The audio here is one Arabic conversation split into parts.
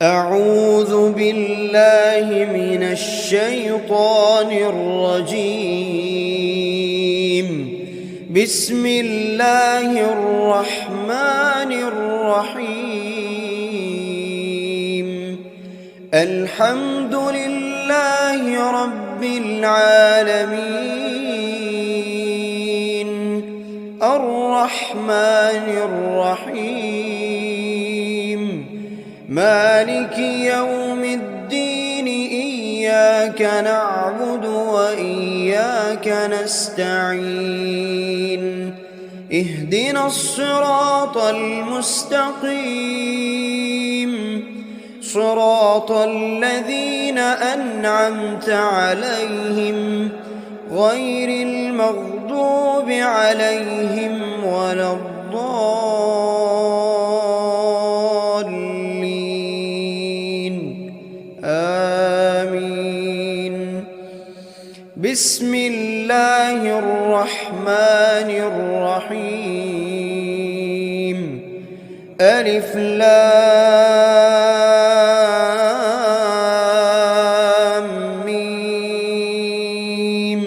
أعوذ بالله من الشيطان الرجيم. بسم الله الرحمن الرحيم. الحمد لله رب العالمين، الرحمن الرحيم، مالك يوم الدين. إياك نعبد وإياك نستعين. اهدنا الصراط المستقيم، صراط الذين أنعمت عليهم غير المغضوب عليهم ولا الضالين. آمين. بسم الله الرحمن الرحيم. ألف لام ميم.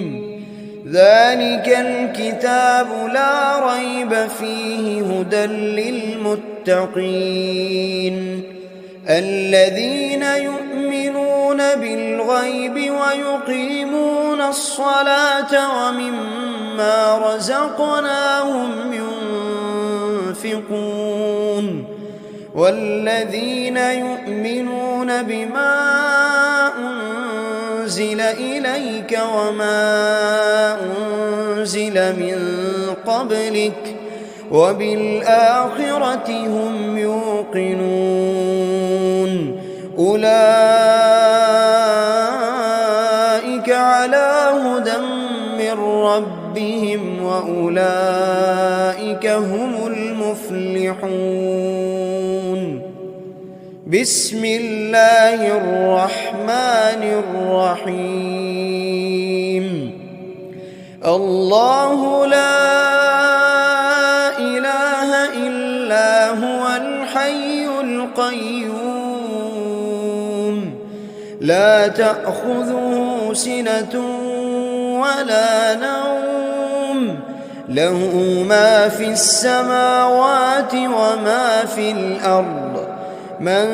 ذلك الكتاب لا ريب فيه هدى للمتقين، الذين يؤمنون بالغيب ويقيمون الصلاة ومما رزقناهم ينفقون، والذين يؤمنون بما أنزل إليك وما أنزل من قبلك وبالآخرة هم يوقنون. أولئك على هدى من ربهم وأولئك هم المفلحون. بسم الله الرحمن الرحيم. الله لا إله إلا هو الحي القيوم، لا تأخذه سنة ولا نوم، له ما في السماوات وما في الأرض. من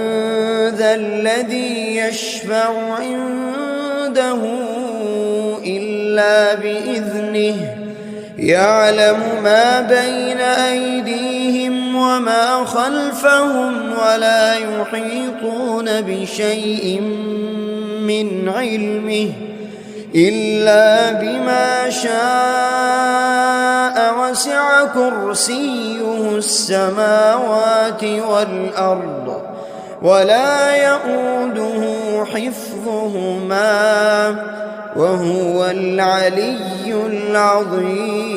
ذا الذي يشفع عنده إلا بإذنه، يعلم ما بين أيديهم وما خلفهم ولا يحيطون بشيء من علمه إلا بما شاء، وسع كرسيه السماوات والأرض ولا يؤوده حفظهما وهو العلي العظيم.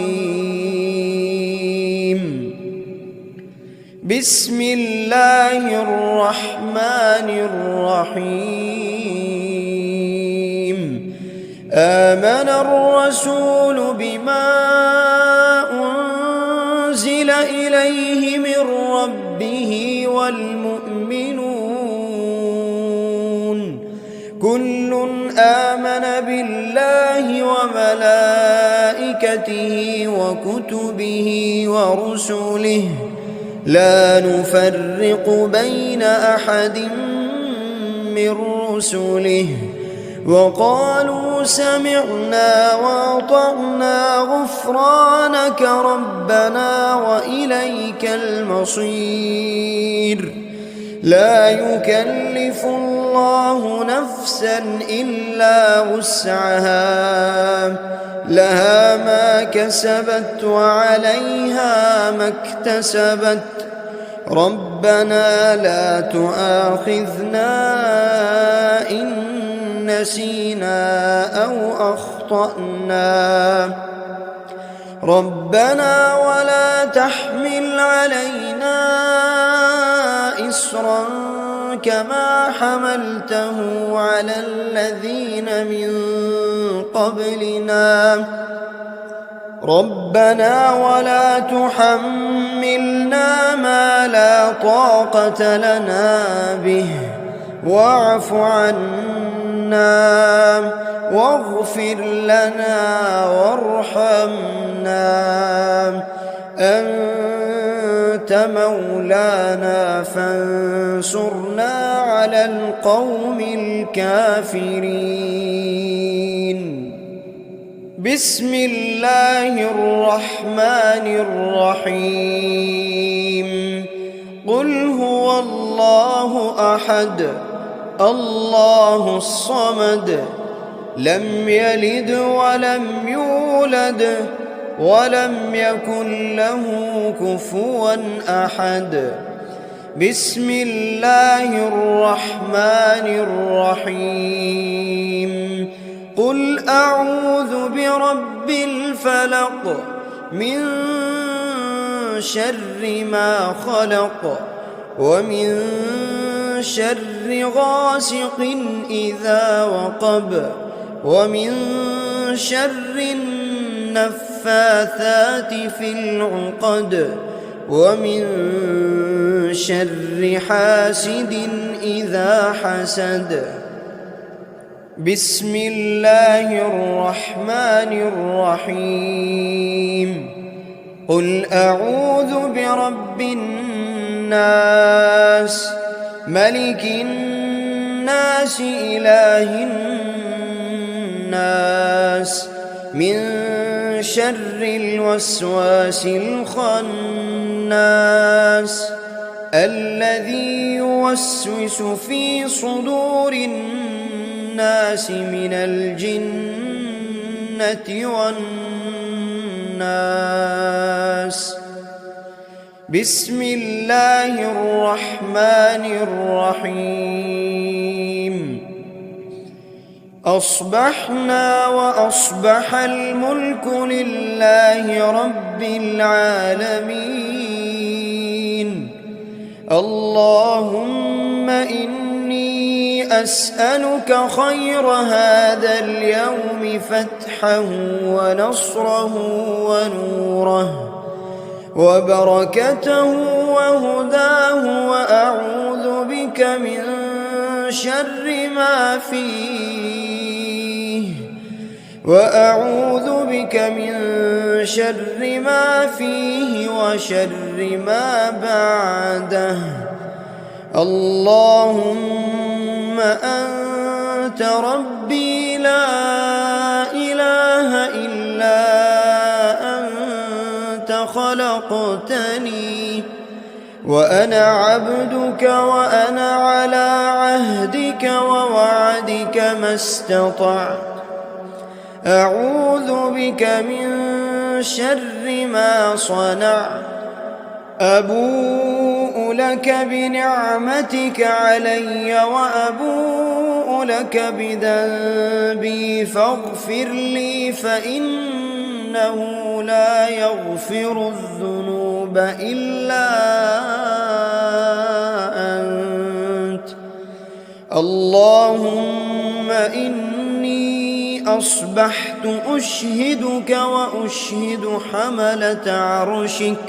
بسم الله الرحمن الرحيم. آمن الرسول بما أنزل إليه من ربه والمؤمنون، كل آمن بالله وملائكته وكتبه ورسله، لا نفرق بين أحد من رسله، وقالوا سمعنا وأطعنا غفرانك ربنا وإليك المصير. لا يكلف الله نفسا إلا وسعها، لها ما كسبت وعليها ما اكتسبت. ربنا لا تؤاخذنا إن نسينا أو أخطأنا، ربنا ولا تحمل علينا إصرا كما حملته على الذين من قبلنا، ربنا ولا تحملنا ما لا طاقة لنا به واعف عنا واغفر لنا وارحمنا أنت مولانا فانصرنا على القوم الكافرين. بسم الله الرحمن الرحيم. قل هو الله أحد الله الصمد لم يلد ولم يولد ولم يكن له كفوا أحد. بسم الله الرحمن الرحيم. قل أعوذ برب الفلق من شر ما خلق ومن شر غاسق إذا وقب ومن شر النفاثات في العقد ومن شر حاسد إذا حسد. بسم الله الرحمن الرحيم. قل أعوذ برب الناس ملك الناس إله الناس من شر الوسواس الخناس الذي يوسوس في صدور الناس من الجنة والناس. بسم الله الرحمن الرحيم. أصبحنا وأصبح الملك لله رب العالمين. اللهم إني أسألك خير هذا اليوم فتحه ونصره ونوره وبركته وهداه وأعوذ بك من شر ما فيه وشر ما بعده. اللهم أنت ربي لا إله إلا أنت خلقتني وأنا عبدك وأنا على عهدك ووعدك ما استطعت. أعوذ بك من شر ما صنعت. أبوء لك بنعمتك علي وأبوء لك بذنبي فاغفر لي فإنه لا يغفر الذنوب إلا أنت. اللهم إني أصبحت أشهدك وأشهد حملة عرشك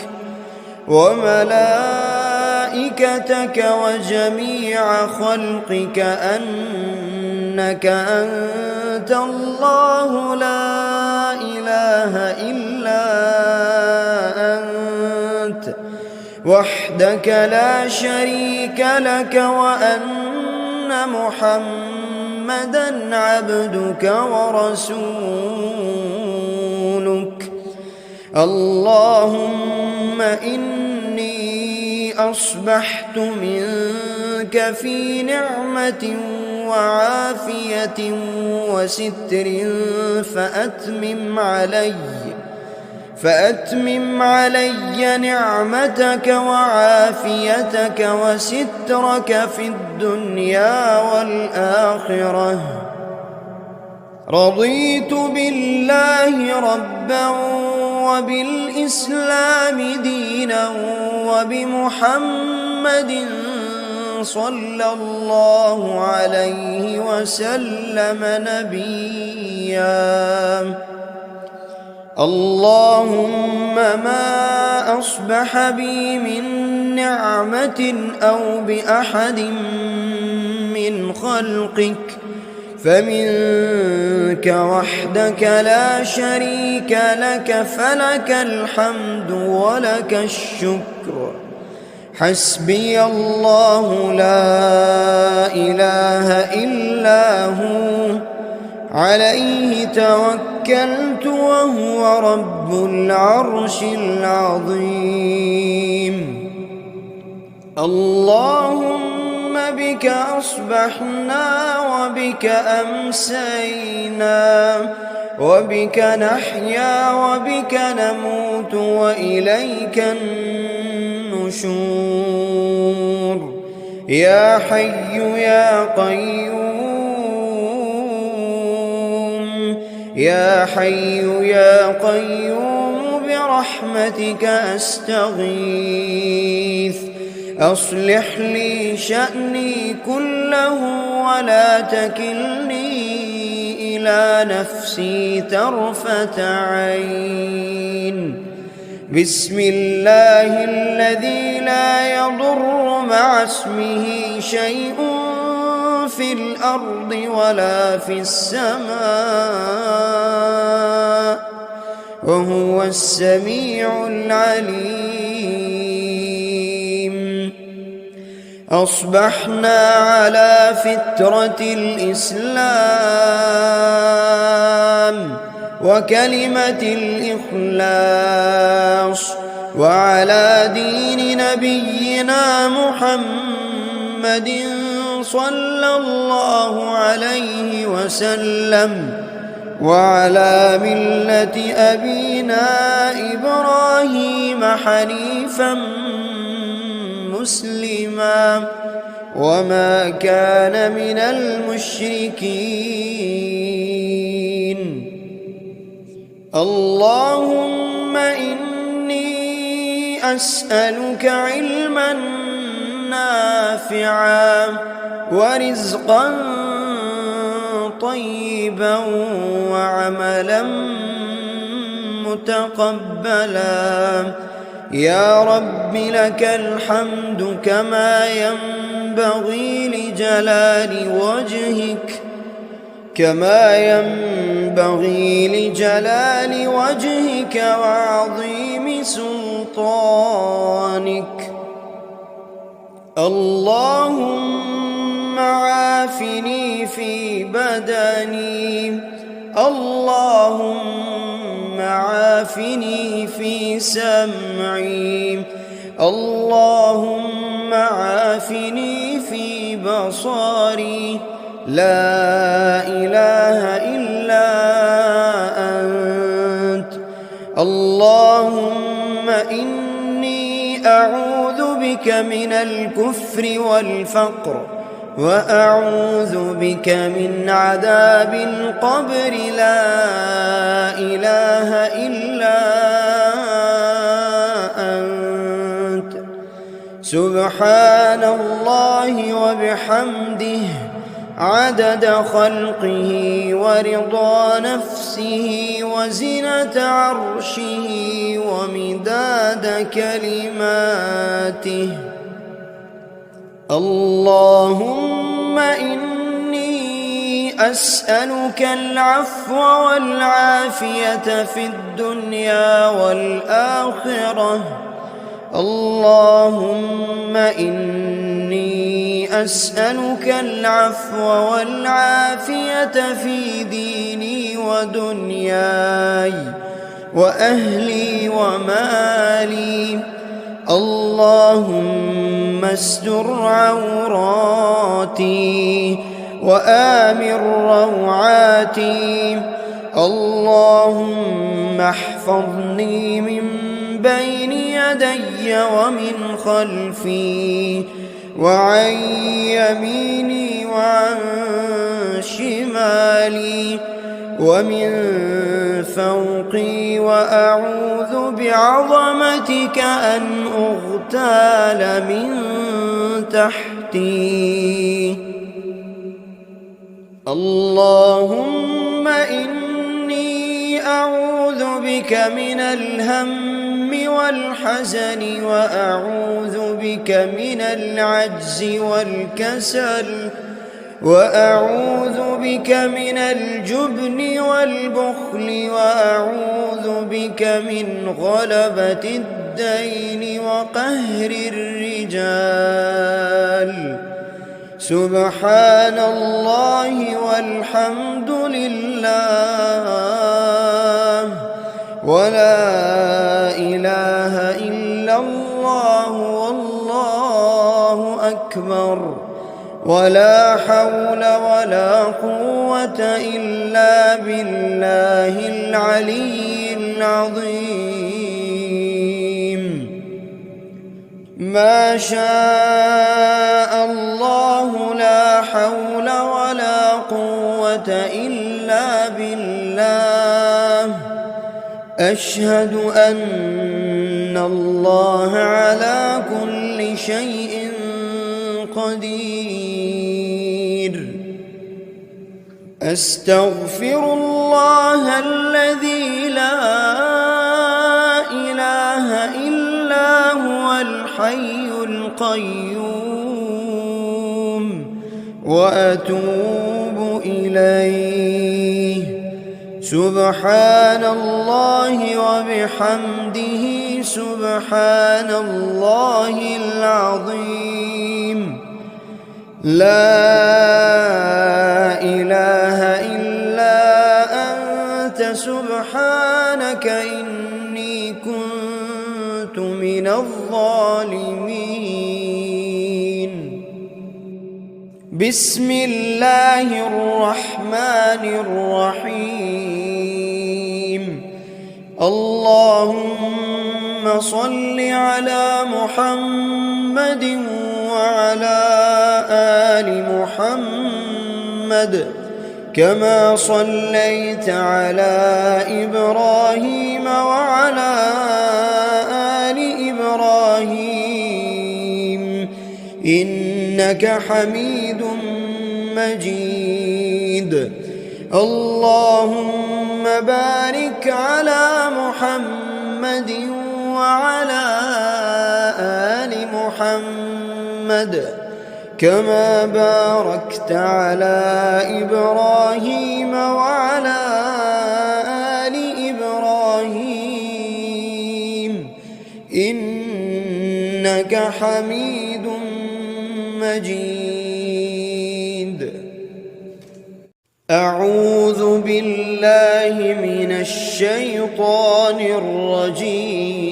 وملائكتك وجميع خلقك أنك أنت الله لا إله إلا أنت وحدك لا شريك لك وأن محمدًا عبدك ورسولك. اللهم إني أصبحت منك في نعمة وعافية وستر فأتمم علي نعمتك وعافيتك وسترك في الدنيا والآخرة. رضيت بالله ربا وبالإسلام دينا وبمحمد صلى الله عليه وسلم نبيا. اللهم ما أصبح بي من نعمة أو بأحد من خلقك فمنك وحدك لا شريك لك، فلك الحمد ولك الشكر. حسبي الله لا إله إلا هو، عليه توكلت وهو رب العرش العظيم. اللهم بك أصبحنا وبك أمسينا، وبك نحيا وبك نموت وإليك النشور. يا حي يا قيوم، يا حي يا قيوم برحمتك أستغيث. أصلح لي شأني كله ولا تكلني إلى نفسي طرفة عين. بسم الله الذي لا يضر مع اسمه شيء في الأرض ولا في السماء، وهو السميع العليم. أصبحنا على فطرة الإسلام وكلمة الإخلاص، وعلى دين نبينا محمد صلى الله عليه وسلم، وعلى ملة أبينا إبراهيم حنيفا مسلما وما كان من المشركين. اللهم إني أسألك علما نافعا ورزقا طيبا وعملا متقبلا. يا رب لك الحمد كما ينبغي لجلال وجهك وعظيم سلطانك. اللهم عافني في بدني، اللهم عافني في سمعي، اللهم عافني في بصري. لا إله إلا أنت. اللهم إني أعوذ بك من الكفر والفقر، وأعوذ بك من عذاب القبر. لا إله إلا أنت. سبحان الله وبحمده عدد خلقه ورضا نفسه وزنة عرشه ومداد كلماته. اللهم إني أسألك العفو والعافية في الدنيا والآخرة. اللهم إني أسألك العفو والعافية في ديني ودنياي وأهلي ومالي. اللهم استر عوراتي وآمن روعاتي. اللهم احفظني من بين يدي ومن خلفي وعن يميني وعن شمالي ومن فوقي، وأعوذ بعظمتك أن أغتال من تحتي. اللهم إني أعوذ بك من الهم والحزن، وأعوذ بك من العجز والكسل، وأعوذ بك من الجبن والبخل وأعوذ بك من غلبة الدين وقهر الرجال. سبحان الله والحمد لله ولا إله إلا الله والله أكبر ولا حول ولا قوة إلا بالله العلي العظيم. ما شاء الله لا حول ولا قوة إلا بالله. أشهد أن الله على كل شيء قدير. أستغفر الله الذي لا إله إلا هو الحي القيوم وأتوب إليه. سبحان الله وبحمده سبحان الله العظيم. لا إله إلا أنت سبحانك إني كنت من الظالمين. بسم الله الرحمن الرحيم. اللهم صل على محمد وعلى آل محمد كما صليت على إبراهيم وعلى آل إبراهيم إنك حميد مجيد. اللهم بارك على محمد وعلى آل محمد كما باركت على إبراهيم وعلى آل إبراهيم إنك حميد مجيد. أعوذ بالله من الشيطان الرجيم.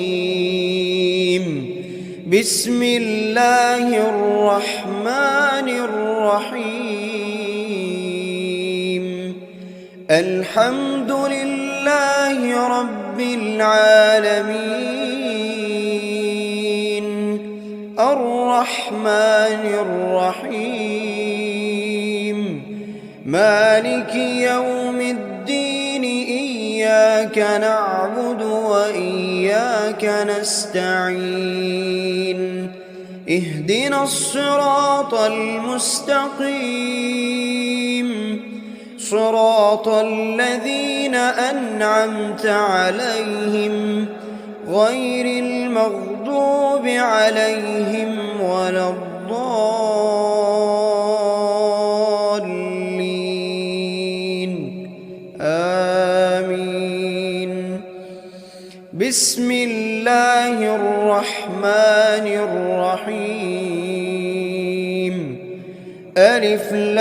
بسم الله الرحمن الرحيم. الحمد لله رب العالمين الرحمن الرحيم مالك يوم الدين. إياك نعبد وإياك نستعين. اهدنا الصراط المستقيم صراط الذين أنعمت عليهم غير المغضوب عليهم ولا الضالين. آمين. بسم الله الرحمن الرحيم. ألف لام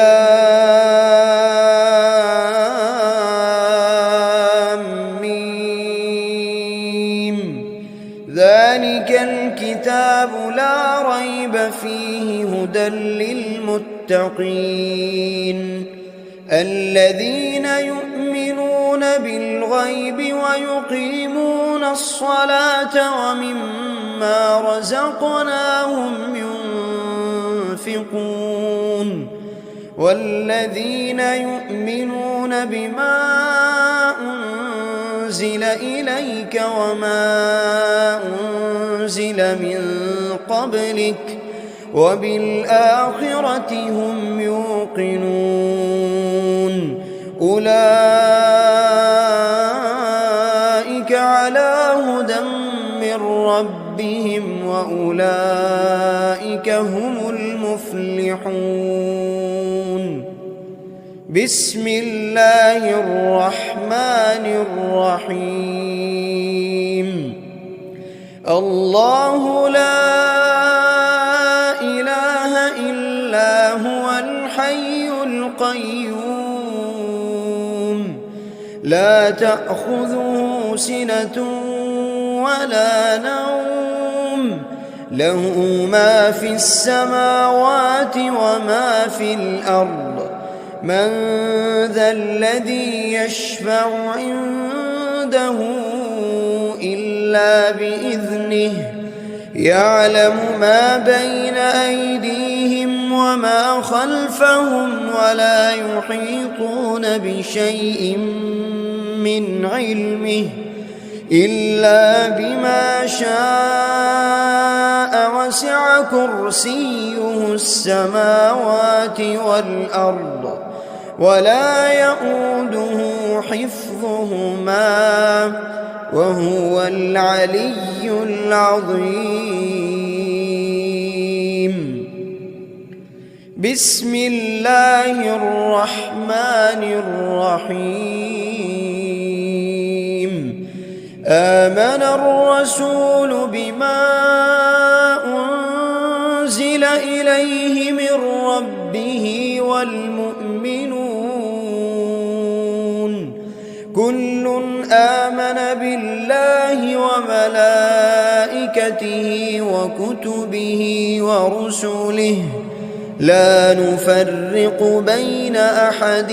ميم. ذلك الكتاب لا ريب فيه هدى للمتقين الذين يؤمنون بالغيب ويقيمون الصلاة ومما رزقناهم ينفقون والذين يؤمنون بما أنزل إليك وما أنزل من قبلك وبالآخرة هم يوقنون. أولئك على هدى من ربهم وأولئك هم المفلحون. بسم الله الرحمن الرحيم الله لا إله إلا هو الحي القيوم لا تأخذه سنة ولا نوم له ما في السماوات وما في الأرض من ذا الذي يشفع عنده إلا بإذنه يعلم ما بين أيديهم وما خلفهم ولا يحيطون بشيء من علمه إلا بما شاء وسع كرسيه السماوات والأرض ولا يئوده حفظهما وهو العلي العظيم بسم الله الرحمن الرحيم آمن الرسول بما أنزل إليه من ربه والمؤمنون كل آمن بالله وملائكته وكتبه ورسله لا نفرق بين أحد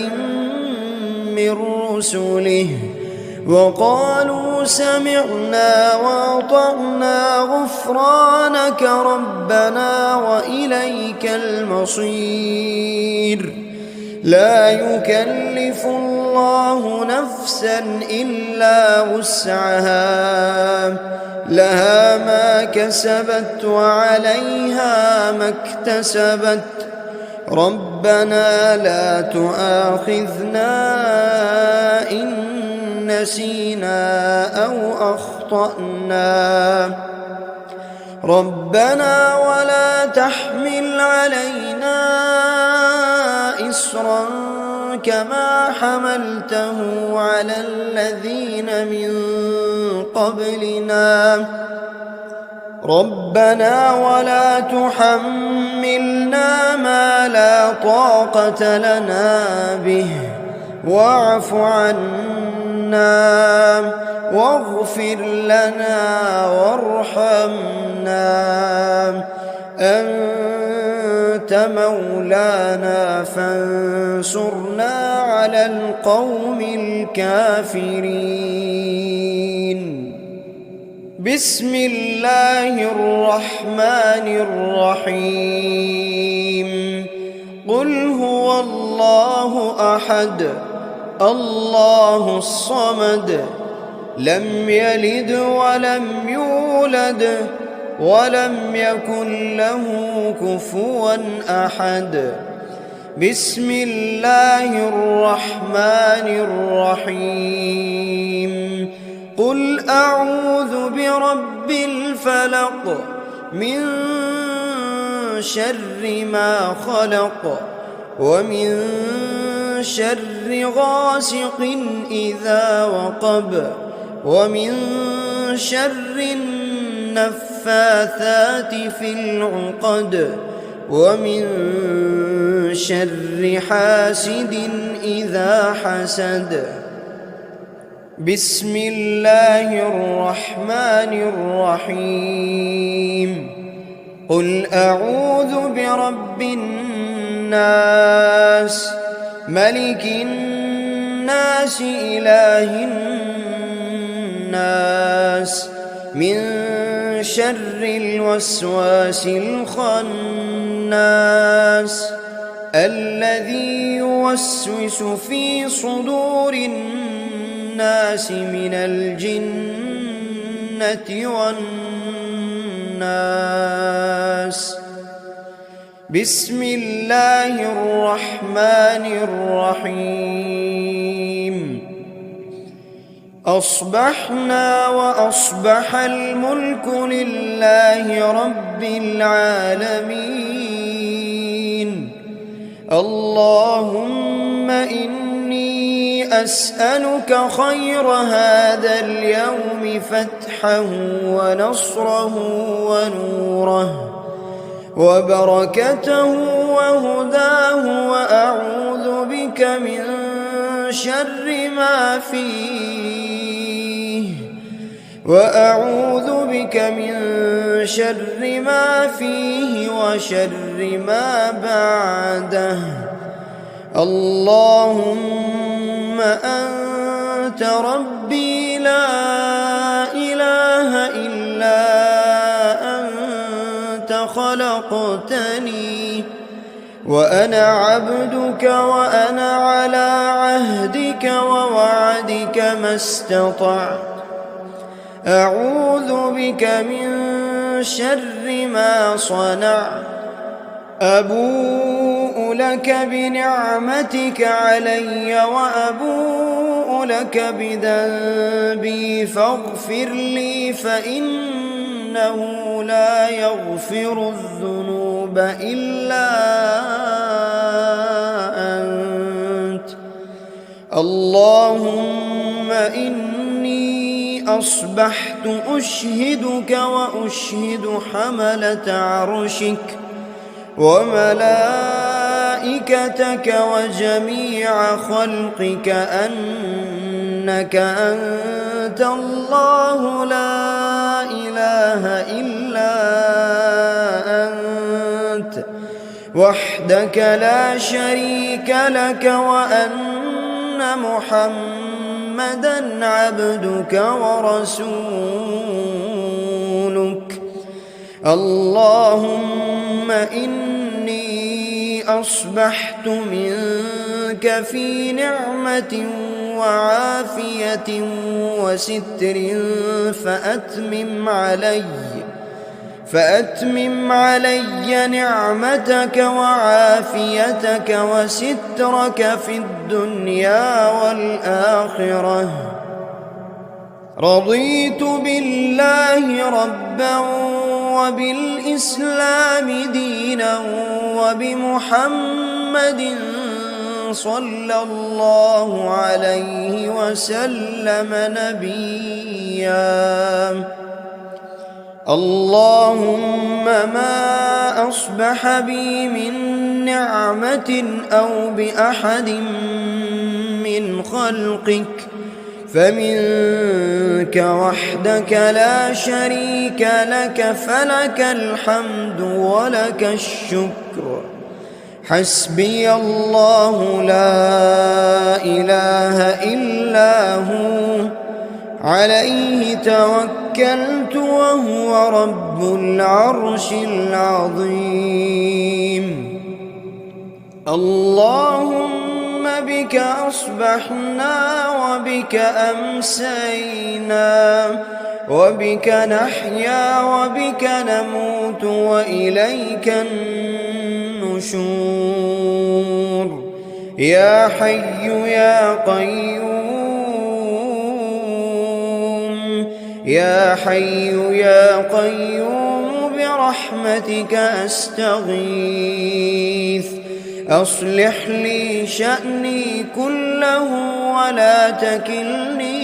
من رسله وقالوا سمعنا وأطعنا غفرانك ربنا وإليك المصير لا يكلف الله نفسا إلا وسعها لها ما كسبت وعليها ما اكتسبت ربنا لا تؤاخذنا إن نسينا أو أخطأنا ربنا ولا تحمل علينا إصرا كما حملته على الذين من قبلنا ربنا ولا تحملنا ما لا طاقة لنا به واعف عنا واغفر لنا وارحمنا أنت مولانا فانصرنا على القوم الكافرين بسم الله الرحمن الرحيم قل هو الله أحد الله الصمد لم يلد ولم يولد ولم يكن له كفوا أحد بسم الله الرحمن الرحيم قل أعوذ برب الفلق من شر ما خلق ومن شر غاسق إذا وقب ومن شر النفاثات في العقد ومن شر حاسد إذا حسد بسم الله الرحمن الرحيم قل أعوذ برب الناس ملك الناس إله الناس من شر الوسواس الخناس الذي يوسوس في صدور الناس من الجنة والناس بسم الله الرحمن الرحيم أصبحنا وأصبح الملك لله رب العالمين اللهم إني أسألك خير هذا اليوم فتحه ونصره ونوره وبركته وهداه، وأعوذ بك من شر ما فيه وشر ما بعده. اللهم أنت ربي لا إله إلا أنت خلقتني وأنا عبدك وأنا على عهدك ووعدك ما استطعت. أعوذ بك من شر ما صنعت. أبوء لك بنعمتك علي وأبوء لك بذنبي فاغفر لي، فإنه لا يغفر الذنوب إلا أنت. اللهم إني أصبحت أشهدك وأشهد حملة عرشك وملائكتك وجميع خلقك أنك أنت الله لا إله إلا أنت وحدك لا شريك لك، وأن محمدًا عبدك ورسولك. اللهم إني أصبحت منك في نعمة وعافية وستر فأتمم علي نعمتك وعافيتك وسترك في الدنيا والآخرة. رضيت بالله ربا وبالإسلام دينا وبمحمد صلى الله عليه وسلم نبيا. اللهم ما أصبح بي من نعمة أو بأحد من خلقك فمنك وحدك لا شريك لك، فلك الحمد ولك الشكر. حسبي الله لا إله إلا هو عليه توكلت وهو رب العرش العظيم. اللهم بك أصبحنا وبك أمسينا وبك نحيا وبك نموت وإليك النشور. يا حي يا قيوم، يا حي يا قيوم برحمتك أستغيث. أصلح لي شأني كله ولا تكلني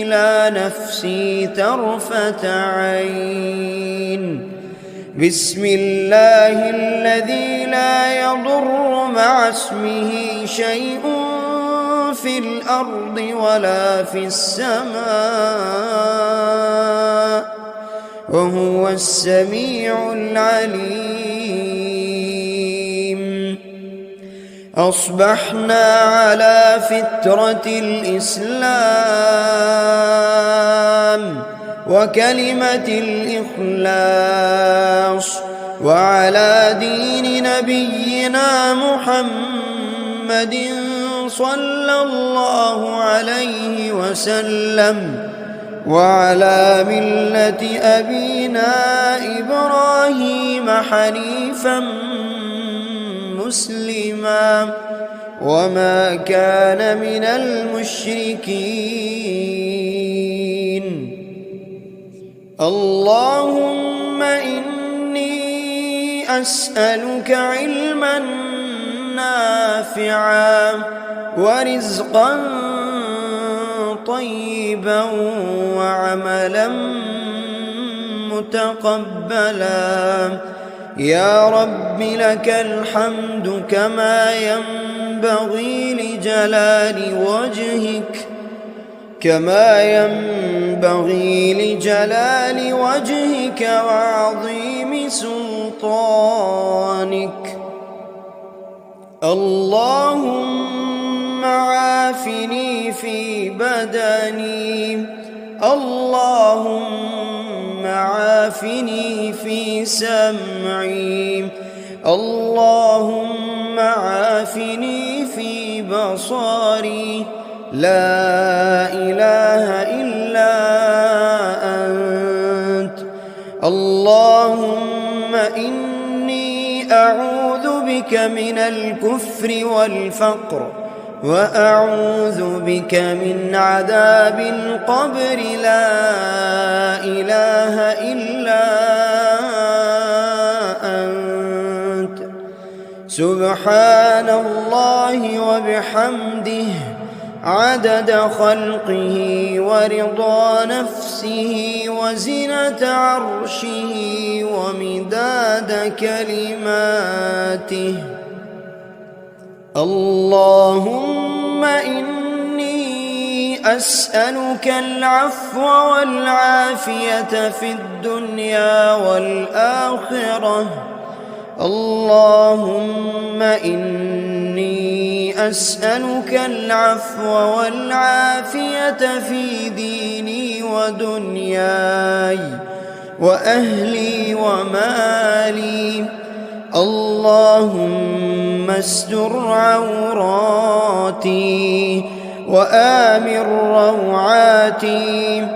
إلى نفسي طرفة عين. بسم الله الذي لا يضر مع اسمه شيء في الأرض ولا في السماء وهو السميع العليم. أصبحنا على فطرة الإسلام وكلمة الإخلاص وعلى دين نبينا محمد صلى الله عليه وسلم وعلى ملة أبينا إبراهيم حنيفا مسلما وما كان من المشركين. اللهم إني أسألك علما نافعا نافعا ورزقا طيبا وعملا متقبلا. يا رب لك الحمد كما ينبغي لجلال وجهك وعظيم سلطانك. اللهم عافني في بدني، اللهم عافني في سمعي، اللهم عافني في بصري. لا إله إلا أنت. اللهم إني أعوذ بك من الكفر والفقر، وأعوذ بك من عذاب القبر. لا إله إلا أنت. سبحان الله وبحمده عدد خلقه ورضا نفسه وزنة عرشه ومداد كلماته. اللهم إني أسألك العفو والعافية في الدنيا والآخرة. اللهم إني أسألك العفو والعافية في ديني ودنياي وأهلي ومالي. اللهم استر عوراتي وآمن روعاتي.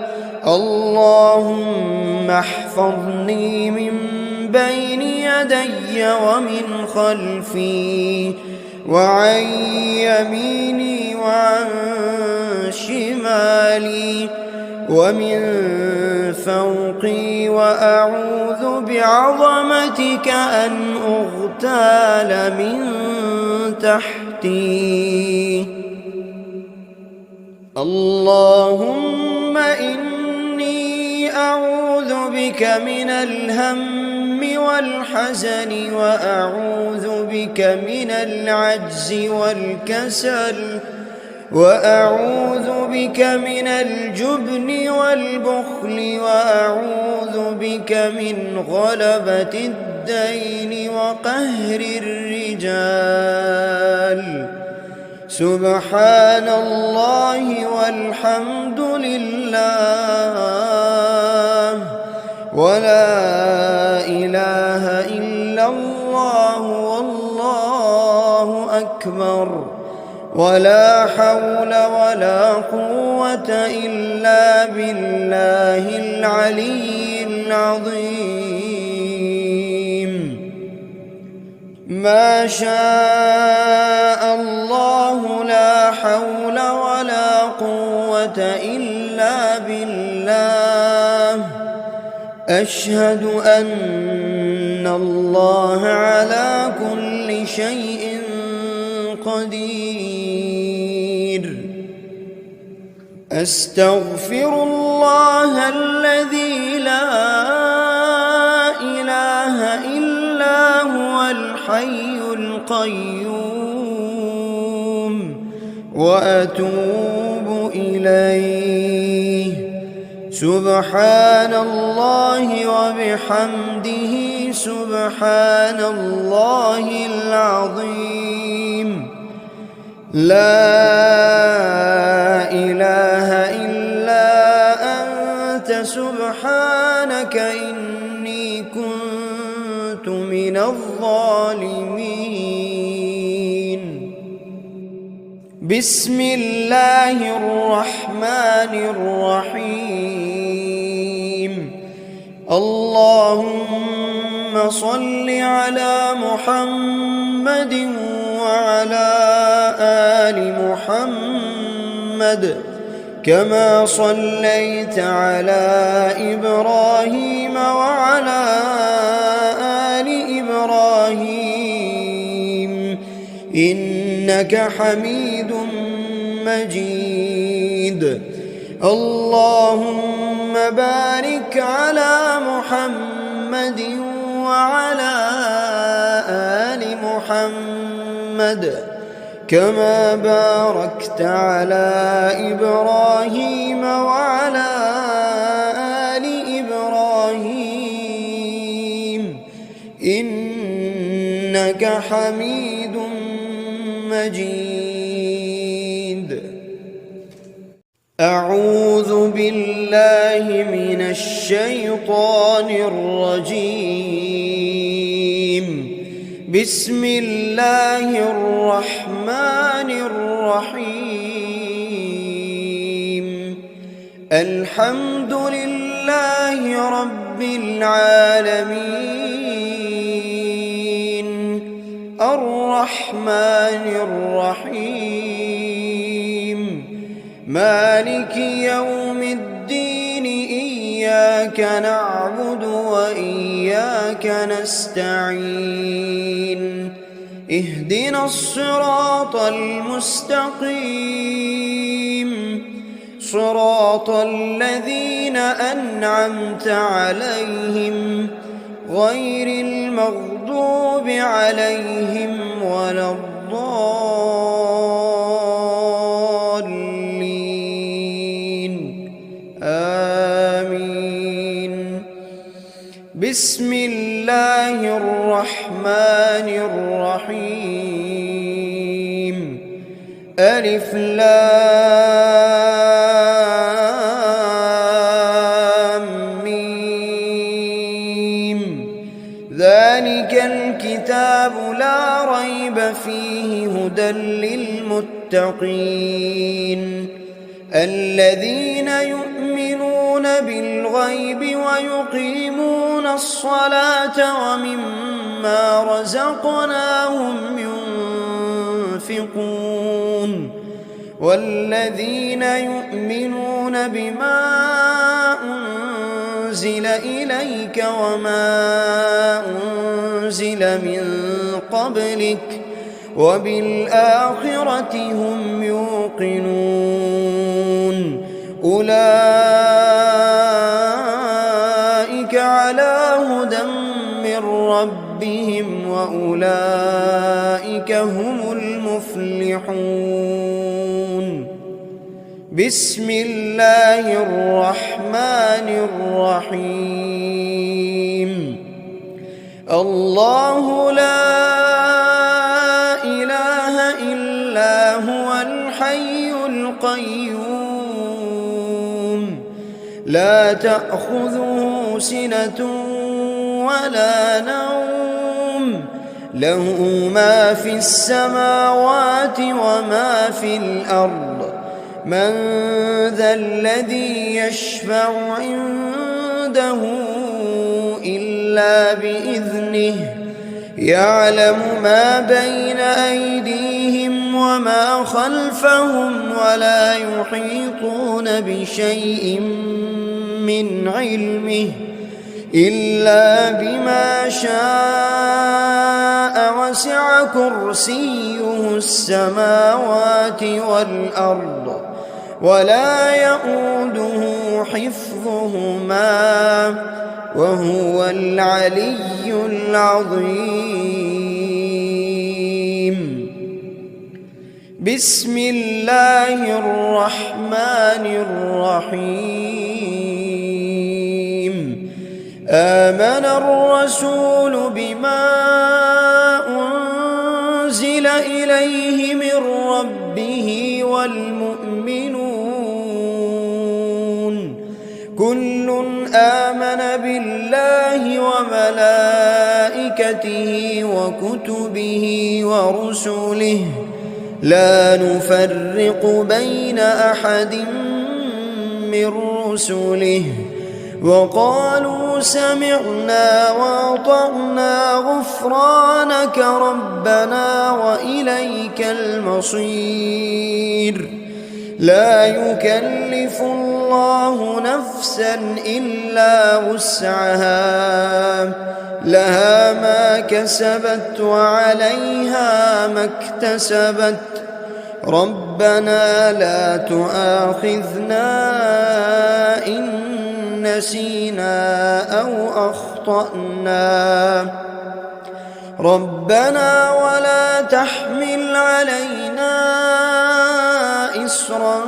اللهم احفظني من بين يدي ومن خلفي وعن يميني وعن شمالي ومن فوقي، وأعوذ بعظمتك أن أغتال من تحتي. اللهم إني أعوذ بك من الهم والحزن، وأعوذ بك من العجز والكسل، وأعوذ بك من الجبن والبخل، وأعوذ بك من غلبة الدين وقهر الرجال. سبحان الله والحمد لله ولا إله إلا الله والله أكبر، ولا حول ولا قوة إلا بالله العلي العظيم. ما شاء الله لا حول ولا قوة إلا بالله. أشهد أن الله على كل شيء قدير. أستغفر الله الذي لا إله إلا هو الحي القيوم، وأتوب إليه. سبحان الله وبحمده سبحان الله العظيم. لا إله إلا أنت سبحانك إني كنت من الظالمين. بسم الله الرحمن الرحيم. اللهم صل على محمد وعلى آل محمد كما صليت على إبراهيم وعلى آل إبراهيم إنك حميد مجيد. اللهم بارك على محمد وعلى آل محمد كما باركت على إبراهيم وعلى آل إبراهيم إنك حميد مجيد. أعوذ بالله من الشيطان الرجيم. بسم الله الرحمن الرحيم. الحمد لله رب العالمين الرحمن الرحيم مالك يوم الدين إياك نعبد وإياك نستعين اهدنا الصراط المستقيم صراط الذين أنعمت عليهم غير المغضوب عليهم ولا الضالين آمين. بسم الله الرحمن الرحيم. ألف لام ميم. ذلك الكتاب لا ريب فيه هدى للمتقين الذين يؤمنون بالغيب ويقيمون الصلاة ومما رزقناهم ينفقون والذين يؤمنون بما أنزل إليك وما أنزل من قبلك وبالآخرة هم يوقنون أولئك على هدى من ربهم وأولئك هم المفلحون. بسم الله الرحمن الرحيم. الله لا إله إلا هو الحي القيوم لا تأخذه سنة ولا نوم له ما في السماوات وما في الأرض من ذا الذي يشفع عنده إلا بإذنه يعلم ما بين أيديهم وما خلفهم ولا يحيطون بشيء من علمه إلا بما شاء وسع كرسيه السماوات والأرض ولا يؤوده حفظهما وهو العلي العظيم. بسم الله الرحمن الرحيم. آمن الرسول بما أنزل إليه من ربه والمؤمنون كل آمن بالله وملائكته وكتبه ورسله لا نفرق بين أحد من رسله وقالوا سمعنا وأطعنا غفرانك ربنا وإليك المصير. لا يكلف الله نفسا إلا وسعها لها ما كسبت وعليها ما اكتسبت ربنا لا تؤاخذنا إن نسينا أو أخطأنا ربنا ولا تحمل علينا إصرا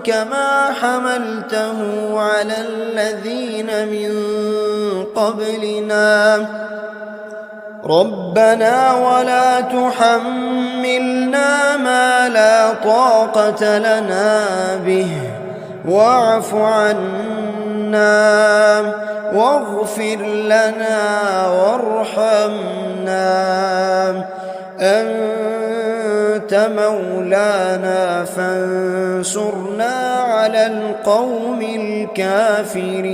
كما حملته على الذين من قبلنا ربنا ولا تحملنا ما لا طاقة لنا به واعف عنا واغفر لنا وارحمنا أنت مولانا فانصرنا على القوم الكافرين.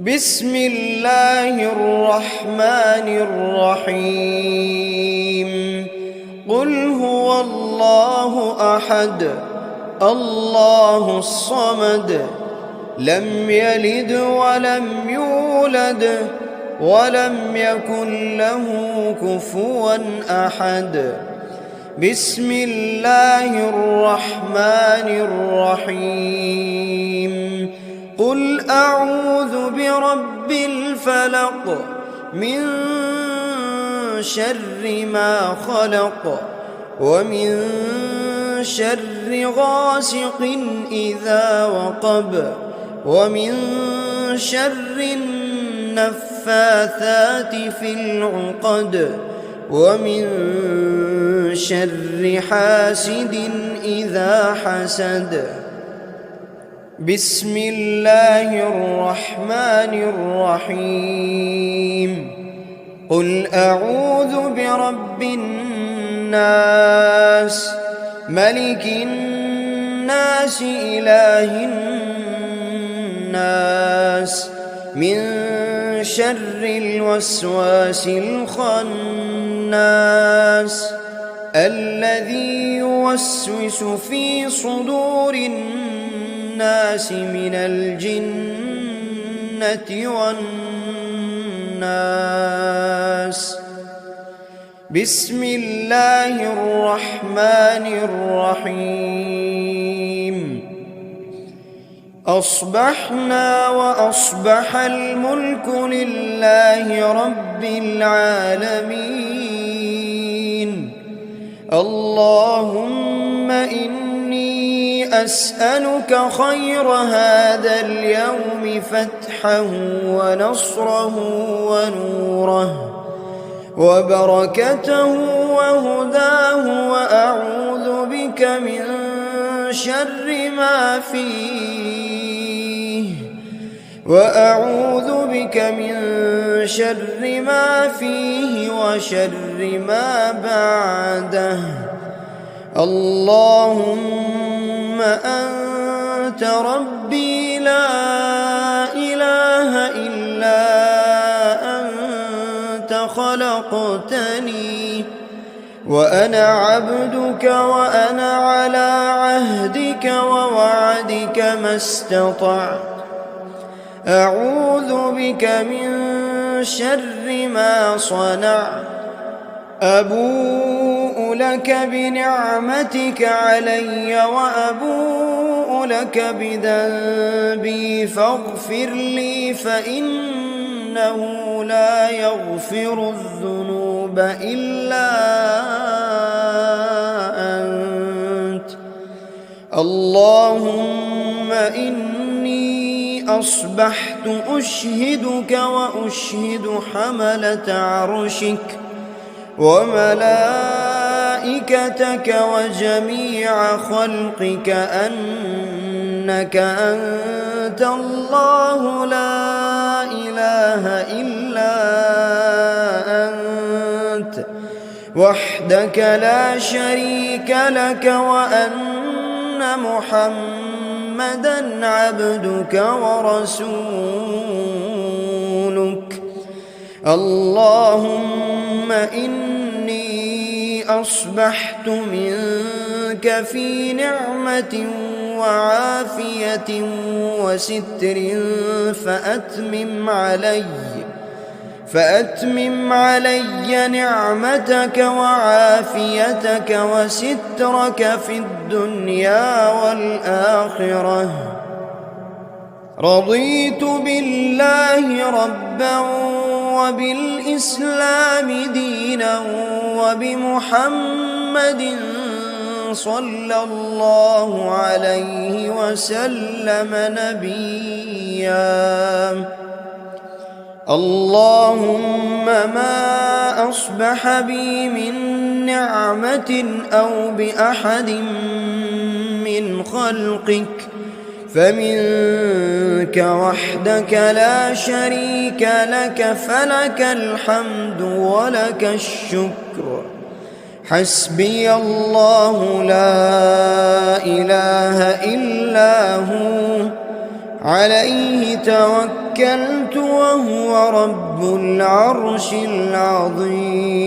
بسم الله الرحمن الرحيم. قل هو الله أحد الله الصمد لم يلد ولم يولد ولم يكن له كفوا أحد. بسم الله الرحمن الرحيم. قل أعوذ برب الفلق من شر ما خلق ومن شر غاسق إذا وقب ومن شر النفاثات في العقد ومن شر حاسد إذا حسد. بسم الله الرحمن الرحيم. قل أعوذ برب الناس ملك الناس إله الناس من شر الوسواس الخناس الذي يوسوس في صدور الناس من الجنة والناس. بسم الله الرحمن الرحيم. أصبحنا وأصبح الملك لله رب العالمين. اللهم إني أسألك خير هذا اليوم فتحه ونصره ونوره وبركته وهداه وأعوذ بك من شر ما فيه وشر ما بعده. اللهم أنت ربي لا إله إلا أنت خلقتني وأنا عبدك وأنا على عهدك ووعدك ما استطعت. أعوذ بك من شر ما صنعت. أبوء لك بنعمتك علي وأبوء لك بذنبي فاغفر لي فإنه لا يغفر الذنوب إلا أنت. اللهم إني أصبحت أشهدك وأشهد حملة عرشك وملائكتك وجميع خلقك أنك أنت الله لا إله إلا أنت وحدك لا شريك لك وأن محمدًا عبدك ورسولك. اللهم إني أصبحت منك في نعمة وعافية وستر فأتمم علي نعمتك وعافيتك وسترك في الدنيا والآخرة. رضيت بالله ربا وبالإسلام دينا وبمحمد صلى الله عليه وسلم نبيا. اللهم ما أصبح بي من نعمة أو بأحد من خلقك فمنك وحدك لا شريك لك، فلك الحمد ولك الشكر. حسبي الله لا إله إلا هو، عليه توكلت وهو رب العرش العظيم.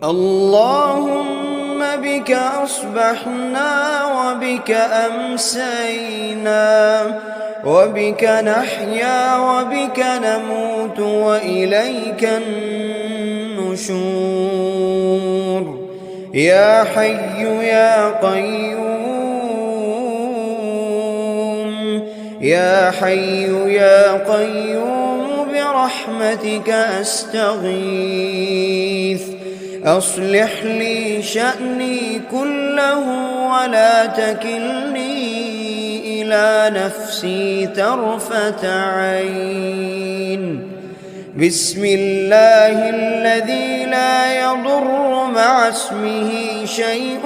اللهم بك أصبحنا وبك أمسينا وبك نحيا وبك نموت وإليك النشور. يا حي يا قيوم، يا حي يا قيوم برحمتك أستغيث. أصلح لي شأني كله ولا تكلني إلى نفسي طرفة عين. بسم الله الذي لا يضر مع اسمه شيء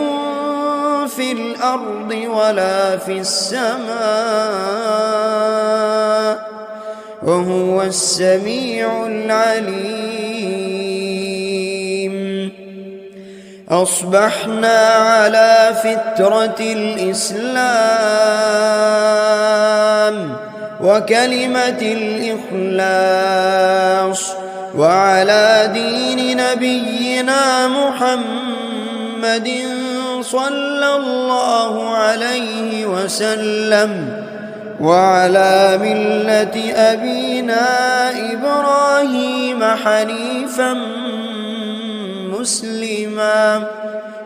في الأرض ولا في السماء وهو السميع العليم. أصبحنا على فطرة الإسلام وكلمة الإخلاص وعلى دين نبينا محمد صلى الله عليه وسلم وعلى ملة أبينا إبراهيم حنيفا مسلما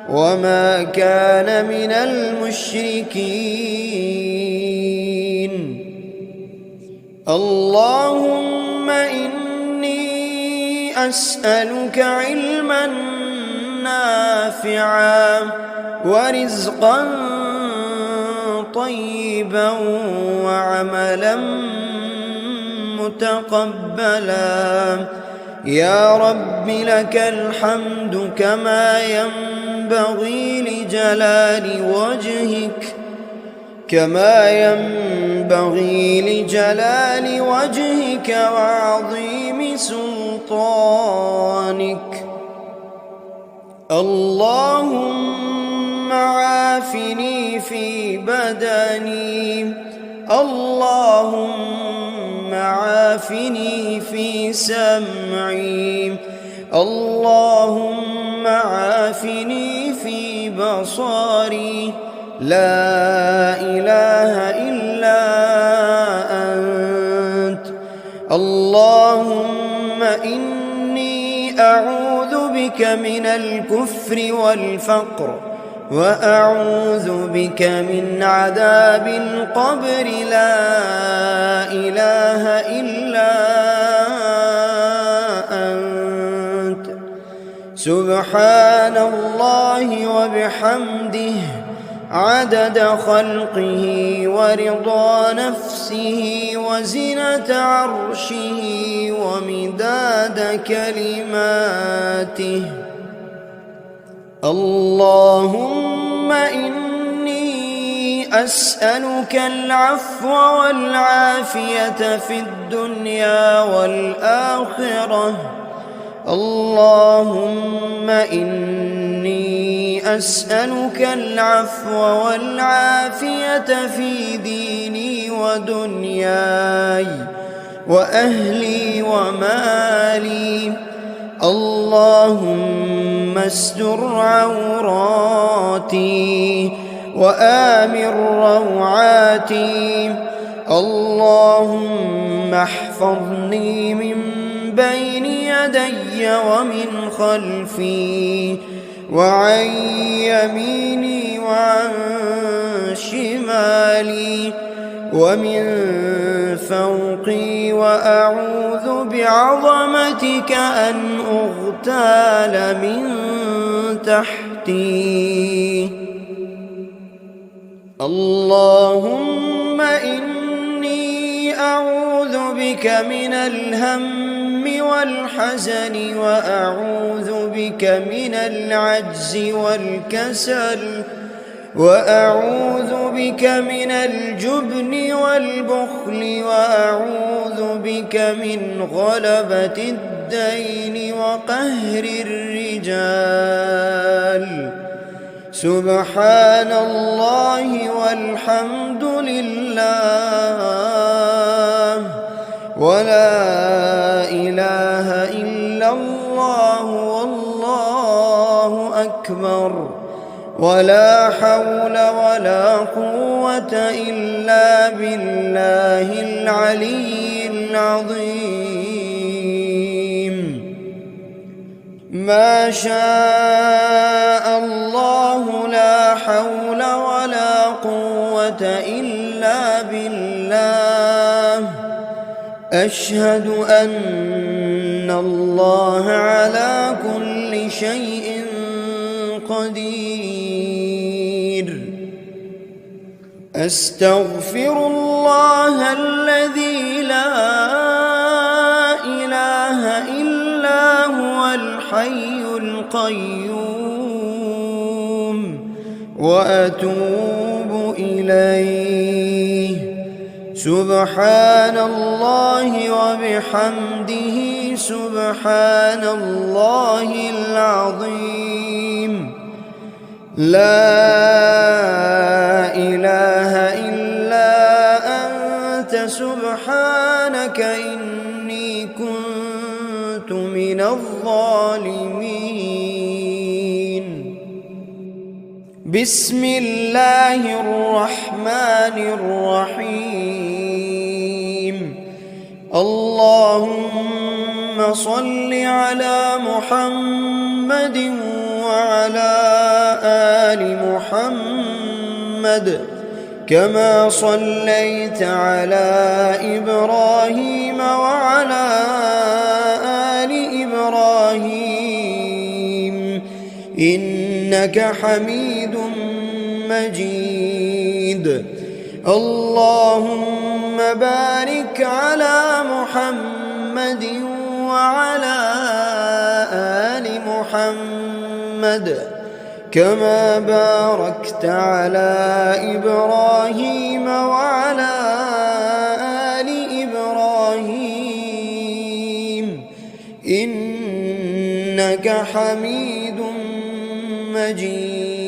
وما كان من المشركين. اللهم إني أسألك علما نافعا ورزقا طيبا وعملا متقبلا. يا رب لك الحمد كما ينبغي لجلال وجهك وعظيم سلطانك. اللهم عافني في بدني، اللهم عافني في سمعي، اللهم عافني في بصري. لا إله إلا أنت. اللهم إني أعوذ بك من الكفر والفقر وأعوذ بك من عذاب القبر. لا إله إلا أنت. سبحان الله وبحمده عدد خلقه ورضا نفسه وزنة عرشه ومداد كلماته. اللهم إني أسألك العفو والعافية في الدنيا والآخرة. اللهم إني أسألك العفو والعافية في ديني ودنياي وأهلي ومالي. اللهم استر عوراتي وآمن روعاتي. اللهم احفظني من بين يدي ومن خلفي وعن يميني وعن شمالي ومن فوقي، وأعوذ بعظمتك أن أغتال من تحتي. اللهم إني أعوذ بك من الهم والحزن، وأعوذ بك من العجز والكسل، وأعوذ بك من الجبن والبخل، وأعوذ بك من غلبة الدين وقهر الرجال. سبحان الله والحمد لله ولا إله إلا الله والله أكبر، ولا حول ولا قوة إلا بالله العلي العظيم. ما شاء الله لا حول ولا قوة إلا بالله. أشهد أن الله على كل شيء قدير. أستغفر الله الذي لا إله إلا هو الحي القيوم، وأتوب إليه. سبحان الله وبحمده سبحان الله العظيم. لا إله إلا أنت سبحانك إني كنت من الظالمين. بسم الله الرحمن الرحيم. اللهم صل على محمد وعلى آل محمد كما صليت على إبراهيم وعلى آل إبراهيم إنك حميد مجيد. اللهم بارك على محمد وعلى آل محمد كما باركت على إبراهيم وعلى آل إبراهيم إنك حميد مجيد.